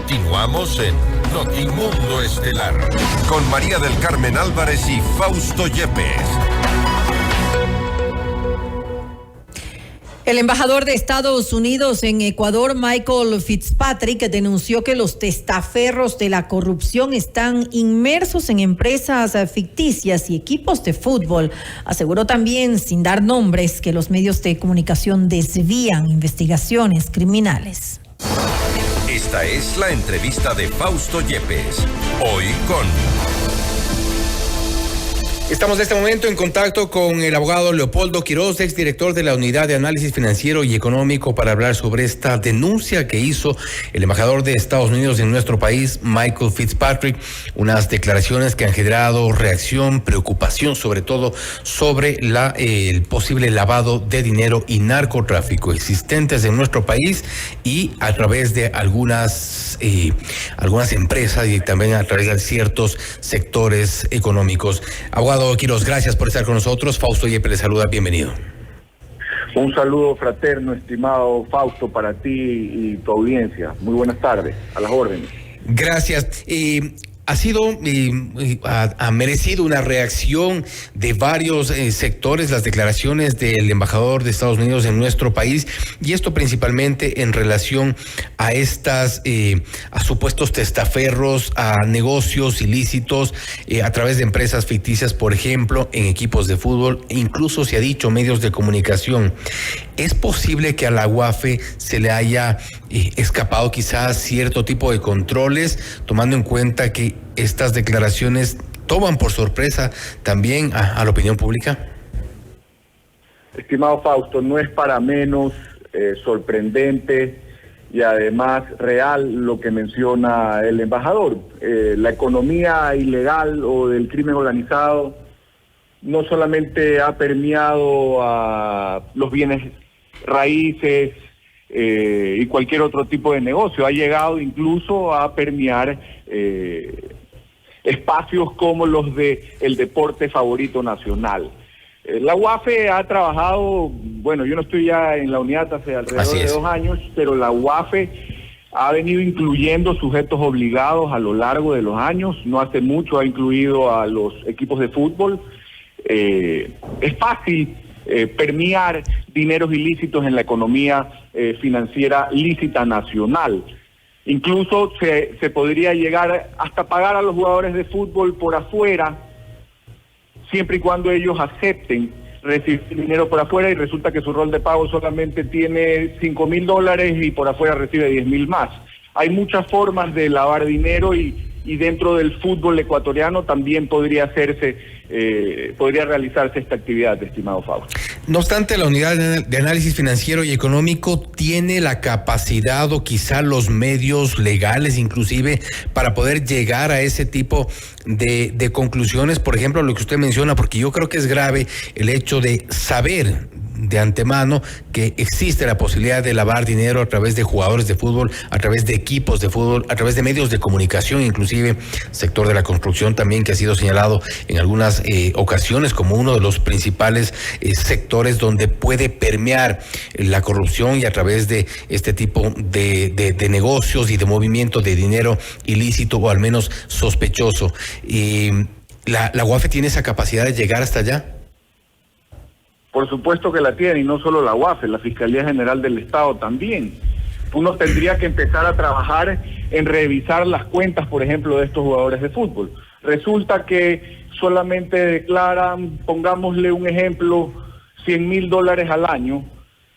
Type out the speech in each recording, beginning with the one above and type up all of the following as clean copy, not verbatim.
Continuamos en Notimundo Estelar con María del Carmen Álvarez y Fausto Yepes. El embajador de Estados Unidos en Ecuador, Michael Fitzpatrick, denunció que los testaferros de la corrupción están inmersos en empresas ficticias y equipos de fútbol. Aseguró también, sin dar nombres, que los medios de comunicación desvían investigaciones criminales. Esta es la entrevista de Fausto Yepes, hoy con... Estamos en este momento en contacto con el abogado Leopoldo Quiroz, exdirector de la Unidad de Análisis Financiero y Económico, para hablar sobre esta denuncia que hizo el embajador de Estados Unidos en nuestro país, Michael Fitzpatrick, unas declaraciones que han generado reacción, preocupación, sobre todo sobre el posible lavado de dinero y narcotráfico existentes en nuestro país y a través de algunas empresas y también a través de ciertos sectores económicos. Abogado Quiroz, gracias por estar con nosotros. Fausto Yepes le saluda, bienvenido. Un saludo fraterno, estimado Fausto, para ti y tu audiencia. Muy buenas tardes, a las órdenes. Gracias. Ha merecido una reacción de varios sectores las declaraciones del embajador de Estados Unidos en nuestro país, y esto principalmente en relación a a supuestos testaferros, a negocios ilícitos a través de empresas ficticias, por ejemplo, en equipos de fútbol, e incluso se ha dicho medios de comunicación. ¿Es posible que a la UAFE se le haya escapado quizás cierto tipo de controles, tomando en cuenta que estas declaraciones toman por sorpresa también a la opinión pública? Estimado Fausto, no es para menos sorprendente y además real lo que menciona el embajador. La economía ilegal o del crimen organizado no solamente ha permeado a los bienes raíces y cualquier otro tipo de negocio, ha llegado incluso a permear espacios como los de el deporte favorito nacional. La UAFE ha trabajado, bueno, yo no estoy ya en la unidad hace alrededor de 2 años, pero la UAFE ha venido incluyendo sujetos obligados a lo largo de los años. No hace mucho ha incluido a los equipos de fútbol. Es fácil permear dineros ilícitos en la economía financiera lícita nacional. Incluso se podría llegar hasta pagar a los jugadores de fútbol por afuera, siempre y cuando ellos acepten recibir dinero por afuera, y resulta que su rol de pago solamente tiene $5,000 y por afuera recibe 10,000 más. Hay muchas formas de lavar dinero y dentro del fútbol ecuatoriano también podría realizarse esta actividad, estimado Fausto. No obstante, la Unidad de Análisis Financiero y Económico tiene la capacidad o quizá los medios legales inclusive para poder llegar a ese tipo de conclusiones, por ejemplo, lo que usted menciona, porque yo creo que es grave el hecho de saber de antemano que existe la posibilidad de lavar dinero a través de jugadores de fútbol, a través de equipos de fútbol, a través de medios de comunicación, inclusive sector de la construcción también, que ha sido señalado en algunas ocasiones como uno de los principales sectores donde puede permear la corrupción, y a través de este tipo de negocios y de movimiento de dinero ilícito o al menos sospechoso. ¿La UAFE tiene esa capacidad de llegar hasta allá? Por supuesto que la tiene, y no solo la UAFE, la Fiscalía General del Estado también. Uno tendría que empezar a trabajar en revisar las cuentas, por ejemplo, de estos jugadores de fútbol. Resulta que solamente declaran, pongámosle un ejemplo, $100,000 al año,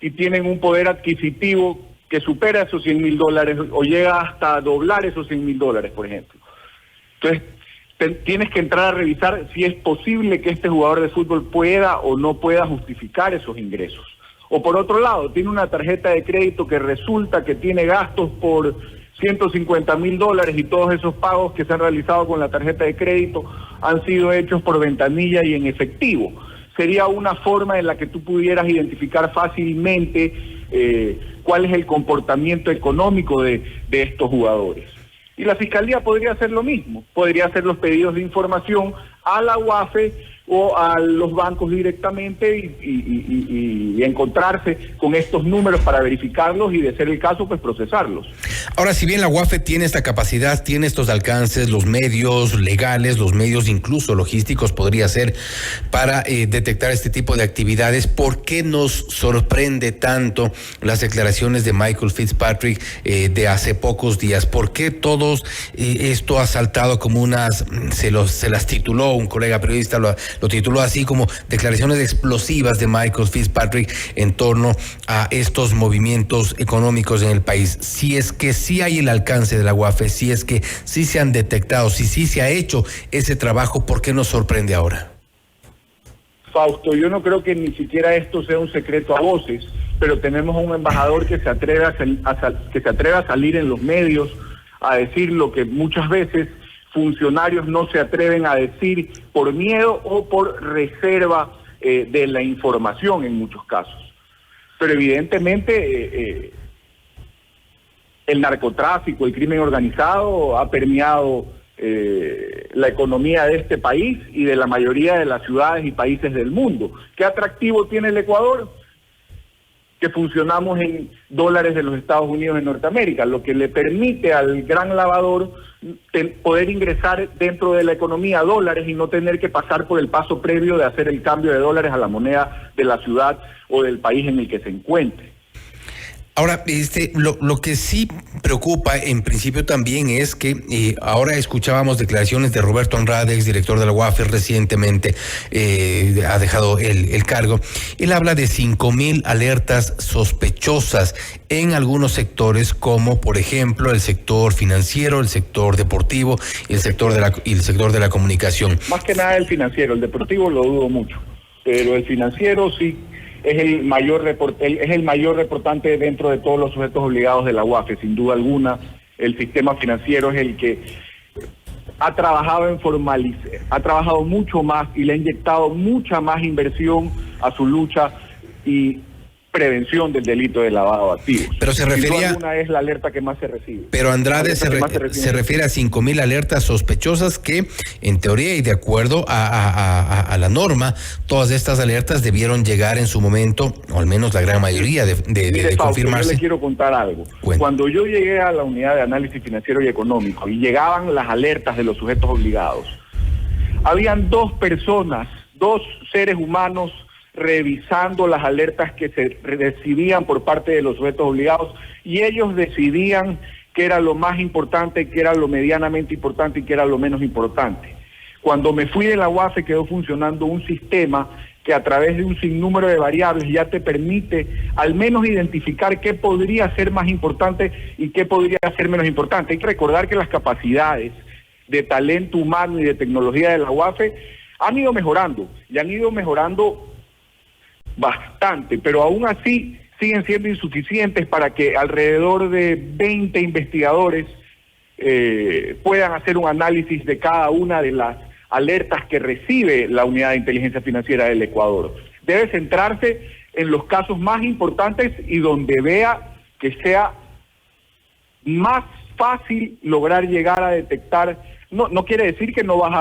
y tienen un poder adquisitivo que supera esos $100,000 o llega hasta doblar esos $100,000, por ejemplo. Entonces, tienes que entrar a revisar si es posible que este jugador de fútbol pueda o no pueda justificar esos ingresos. O por otro lado, tiene una tarjeta de crédito que resulta que tiene gastos por $150,000 y todos esos pagos que se han realizado con la tarjeta de crédito han sido hechos por ventanilla y en efectivo. Sería una forma en la que tú pudieras identificar fácilmente cuál es el comportamiento económico de estos jugadores. Y la Fiscalía podría hacer lo mismo, podría hacer los pedidos de información a la UAFE o a los bancos directamente y encontrarse con estos números para verificarlos y, de ser el caso, pues procesarlos. Ahora, si bien la UAFE tiene esta capacidad, tiene estos alcances, los medios legales, los medios incluso logísticos podría ser para detectar este tipo de actividades, ¿por qué nos sorprende tanto las declaraciones de Michael Fitzpatrick de hace pocos días? ¿Por qué todos esto ha saltado como se las tituló, un colega periodista lo tituló así, como declaraciones explosivas de Michael Fitzpatrick en torno a estos movimientos económicos en el país? Si es que sí hay el alcance de la UAFE, si es que sí se han detectado, si sí se ha hecho ese trabajo, ¿por qué nos sorprende ahora? Fausto, yo no creo que ni siquiera esto sea un secreto a voces, pero tenemos un embajador que se atreve a salir en los medios a decir lo que muchas veces funcionarios no se atreven a decir por miedo o por reserva de la información en muchos casos. Pero evidentemente el narcotráfico, el crimen organizado ha permeado la economía de este país y de la mayoría de las ciudades y países del mundo. ¿Qué atractivo tiene el Ecuador? Que funcionamos en dólares de los Estados Unidos de Norteamérica, lo que le permite al gran lavador poder ingresar dentro de la economía dólares y no tener que pasar por el paso previo de hacer el cambio de dólares a la moneda de la ciudad o del país en el que se encuentre. Ahora, lo que sí preocupa en principio también es que ahora escuchábamos declaraciones de Roberto Andrade, exdirector de la UAFE, recientemente ha dejado el cargo. Él habla de 5,000 alertas sospechosas en algunos sectores, como por ejemplo el sector financiero, el sector deportivo y el sector de la comunicación. Más que nada el financiero, el deportivo lo dudo mucho, pero el financiero sí. Es el mayor reportante dentro de todos los sujetos obligados de la UAFE, sin duda alguna. El sistema financiero es el que ha trabajado ha trabajado mucho más y le ha inyectado mucha más inversión a su lucha y prevención del delito de lavado de activos. Pero se refería... Una es la alerta que más se recibe. Pero Andrade se refiere a 5,000 alertas sospechosas que, en teoría y de acuerdo a la norma, todas estas alertas debieron llegar en su momento, o al menos la gran mayoría de confirmarse. Yo le quiero contar algo. Bueno. Cuando yo llegué a la unidad de análisis financiero y económico y llegaban las alertas de los sujetos obligados, habían dos seres humanos revisando las alertas que se recibían por parte de los sujetos obligados, y ellos decidían qué era lo más importante, qué era lo medianamente importante y qué era lo menos importante. Cuando me fui de la UAFE quedó funcionando un sistema que a través de un sinnúmero de variables ya te permite al menos identificar qué podría ser más importante y qué podría ser menos importante. Hay que recordar que las capacidades de talento humano y de tecnología de la UAFE han ido mejorando, y han ido mejorando bastante, pero aún así siguen siendo insuficientes para que alrededor de 20 investigadores puedan hacer un análisis de cada una de las alertas que recibe la Unidad de Inteligencia Financiera del Ecuador. Debe centrarse en los casos más importantes y donde vea que sea más fácil lograr llegar a detectar. No quiere decir que no vas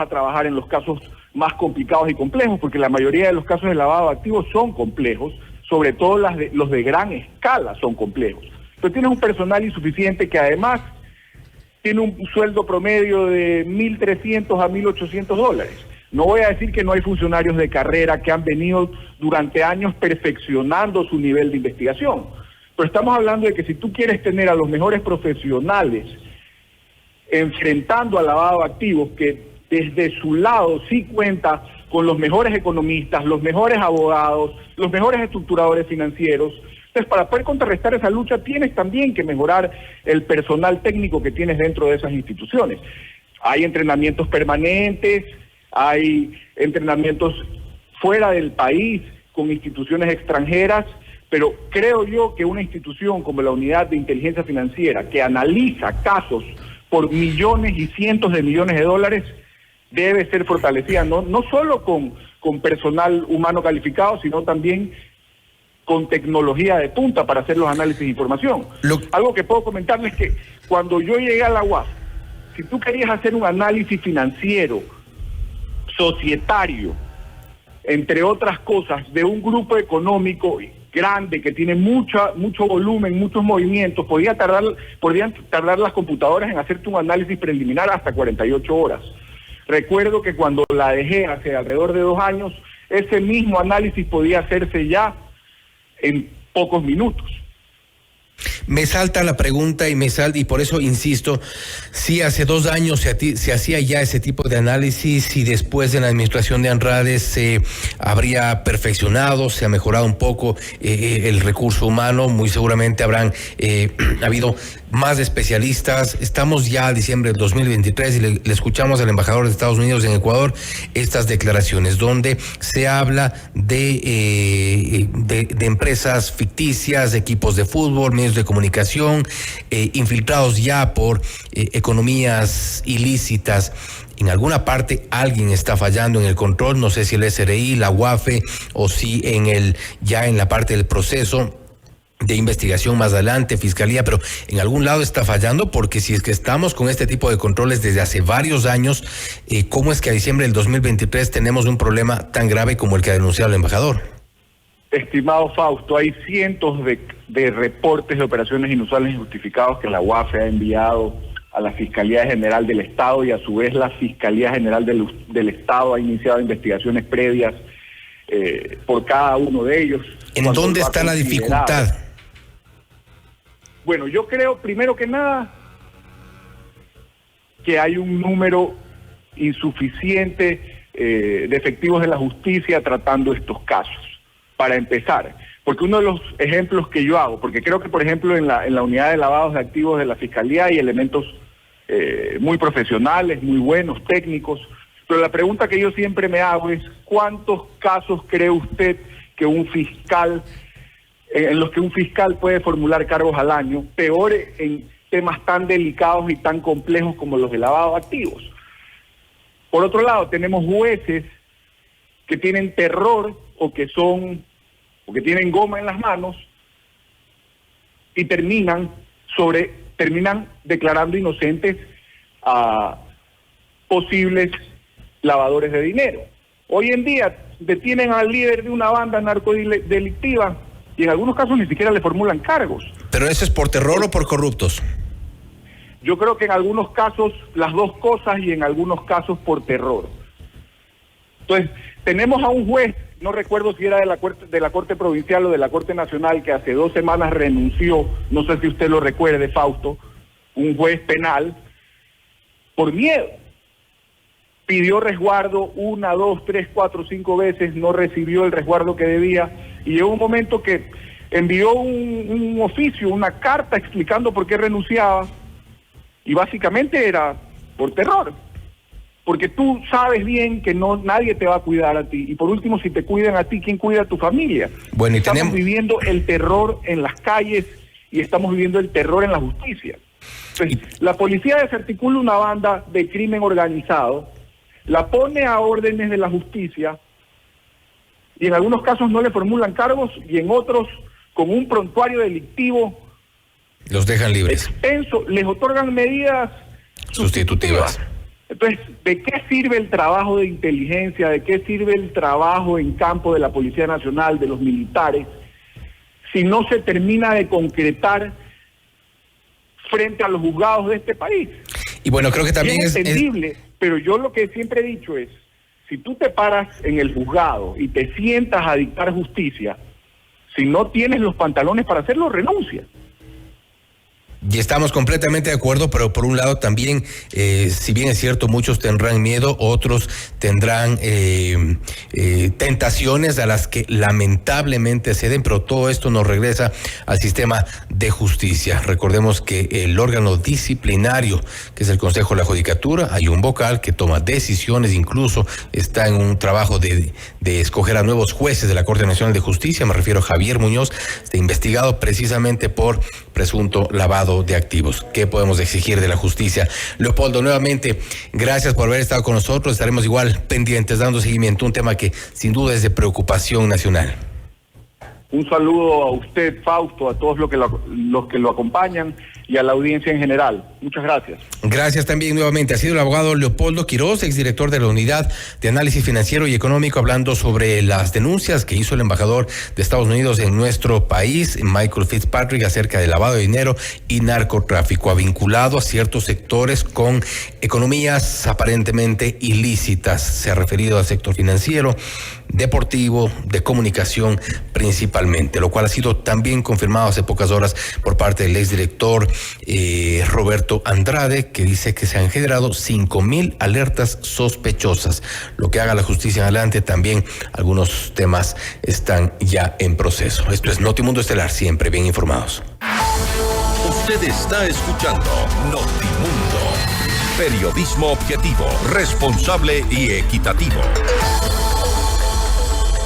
a trabajar en los casos más complicados y complejos, porque la mayoría de los casos de lavado de activos son complejos, sobre todo los de gran escala son complejos. Pero tienes un personal insuficiente que además tiene un sueldo promedio de $1,300 a $1,800. No voy a decir que no hay funcionarios de carrera que han venido durante años perfeccionando su nivel de investigación, pero estamos hablando de que si tú quieres tener a los mejores profesionales enfrentando al lavado de activos, que desde su lado sí cuenta con los mejores economistas, los mejores abogados, los mejores estructuradores financieros. Entonces, para poder contrarrestar esa lucha, tienes también que mejorar el personal técnico que tienes dentro de esas instituciones. Hay entrenamientos permanentes, hay entrenamientos fuera del país con instituciones extranjeras, pero creo yo que una institución como la Unidad de Inteligencia Financiera, que analiza casos por millones y cientos de millones de dólares, debe ser fortalecida, no solo con personal humano calificado, sino también con tecnología de punta para hacer los análisis de información. Algo que puedo comentarles es que cuando yo llegué a la UAF, si tú querías hacer un análisis financiero societario, entre otras cosas, de un grupo económico grande que tiene mucho volumen, muchos movimientos, podrían tardar las computadoras en hacerte un análisis preliminar hasta 48 horas. Recuerdo que cuando la dejé hace alrededor de 2 años, ese mismo análisis podía hacerse ya en pocos minutos. Me salta la pregunta y por eso insisto, si hace 2 años se hacía ya ese tipo de análisis y después de la administración de Andrade se habría perfeccionado, se ha mejorado un poco el recurso humano, muy seguramente habrán habido más especialistas. Estamos ya a diciembre del 2023 y le escuchamos al embajador de Estados Unidos en Ecuador estas declaraciones donde se habla de empresas ficticias, de equipos de fútbol, medios de comunicación, infiltrados ya por economías ilícitas. En alguna parte alguien está fallando en el control, no sé si el SRI, la UAFE o si ya en la parte del proceso de investigación más adelante, fiscalía, pero en algún lado está fallando, porque si es que estamos con este tipo de controles desde hace varios años, ¿cómo es que a diciembre del 2023 tenemos un problema tan grave como el que ha denunciado el embajador? Estimado Fausto, hay cientos de reportes de operaciones inusuales injustificados que la UAFE ha enviado a la Fiscalía General del Estado, y a su vez la Fiscalía General del Estado ha iniciado investigaciones previas por cada uno de ellos. ¿En dónde está la dificultad? Bueno, yo creo, primero que nada, que hay un número insuficiente de efectivos de la justicia tratando estos casos, para empezar. Porque uno de los ejemplos que yo hago, porque creo que, por ejemplo, en la unidad de lavados de activos de la Fiscalía hay elementos muy profesionales, muy buenos, técnicos, pero la pregunta que yo siempre me hago es, ¿cuántos casos cree usted que en los que un fiscal puede formular cargos al año, peor en temas tan delicados y tan complejos como los de lavado de activos? Por otro lado, tenemos jueces que tienen terror o que tienen goma en las manos y terminan declarando inocentes a posibles lavadores de dinero. Hoy en día detienen al líder de una banda narcodelictiva y en algunos casos ni siquiera le formulan cargos. ¿Pero eso es por terror o por corruptos? Yo creo que en algunos casos las dos cosas, y en algunos casos por terror. Entonces, tenemos a un juez, no recuerdo si era de la Corte Provincial o de la Corte Nacional, que hace 2 semanas renunció, no sé si usted lo recuerde, Fausto, un juez penal, por miedo. Pidió resguardo 1, 2, 3, 4, 5 veces, no recibió el resguardo que debía, y llegó un momento que envió un oficio, una carta explicando por qué renunciaba, y básicamente era por terror, porque tú sabes bien que nadie te va a cuidar a ti, y por último, si te cuidan a ti, ¿quién cuida a tu familia? Bueno, estamos viviendo el terror en las calles y estamos viviendo el terror en la justicia. Entonces, la policía desarticula una banda de crimen organizado, la pone a órdenes de la justicia, y en algunos casos no le formulan cargos, y en otros, con un prontuario delictivo los dejan libres, extenso, les otorgan medidas sustitutivas. Entonces, ¿de qué sirve el trabajo de inteligencia? ¿De qué sirve el trabajo en campo de la Policía Nacional, de los militares, si no se termina de concretar frente a los juzgados de este país? Y bueno, creo que también es entendible, pero yo lo que siempre he dicho es, si tú te paras en el juzgado y te sientas a dictar justicia, si no tienes los pantalones para hacerlo, renuncia. Y estamos completamente de acuerdo, pero por un lado también, si bien es cierto, muchos tendrán miedo, otros tendrán tentaciones a las que lamentablemente ceden, pero todo esto nos regresa al sistema de justicia. Recordemos que el órgano disciplinario, que es el Consejo de la Judicatura, hay un vocal que toma decisiones, incluso está en un trabajo de escoger a nuevos jueces de la Corte Nacional de Justicia, me refiero a Javier Muñoz, está investigado precisamente por presunto lavado de activos. ¿Qué podemos exigir de la justicia? Leopoldo, nuevamente, gracias por haber estado con nosotros. Estaremos igual pendientes, dando seguimiento a un tema que sin duda es de preocupación nacional. Un saludo a usted, Fausto, a todos los que lo acompañan y a la audiencia en general. Muchas gracias. Gracias también nuevamente. Ha sido el abogado Leopoldo Quiroz, exdirector de la Unidad de Análisis Financiero y Económico, hablando sobre las denuncias que hizo el embajador de Estados Unidos en nuestro país, Michael Fitzpatrick, acerca del lavado de dinero y narcotráfico, vinculado a ciertos sectores con economías aparentemente ilícitas. Se ha referido al sector financiero, deportivo, de comunicación principalmente, lo cual ha sido también confirmado hace pocas horas por parte del exdirector Roberto Andrade, que dice que se han generado 5,000 alertas sospechosas. Lo que haga la justicia en adelante, también algunos temas están ya en proceso. Esto es Notimundo Estelar, siempre bien informados. Usted está escuchando Notimundo. Periodismo objetivo, responsable y equitativo.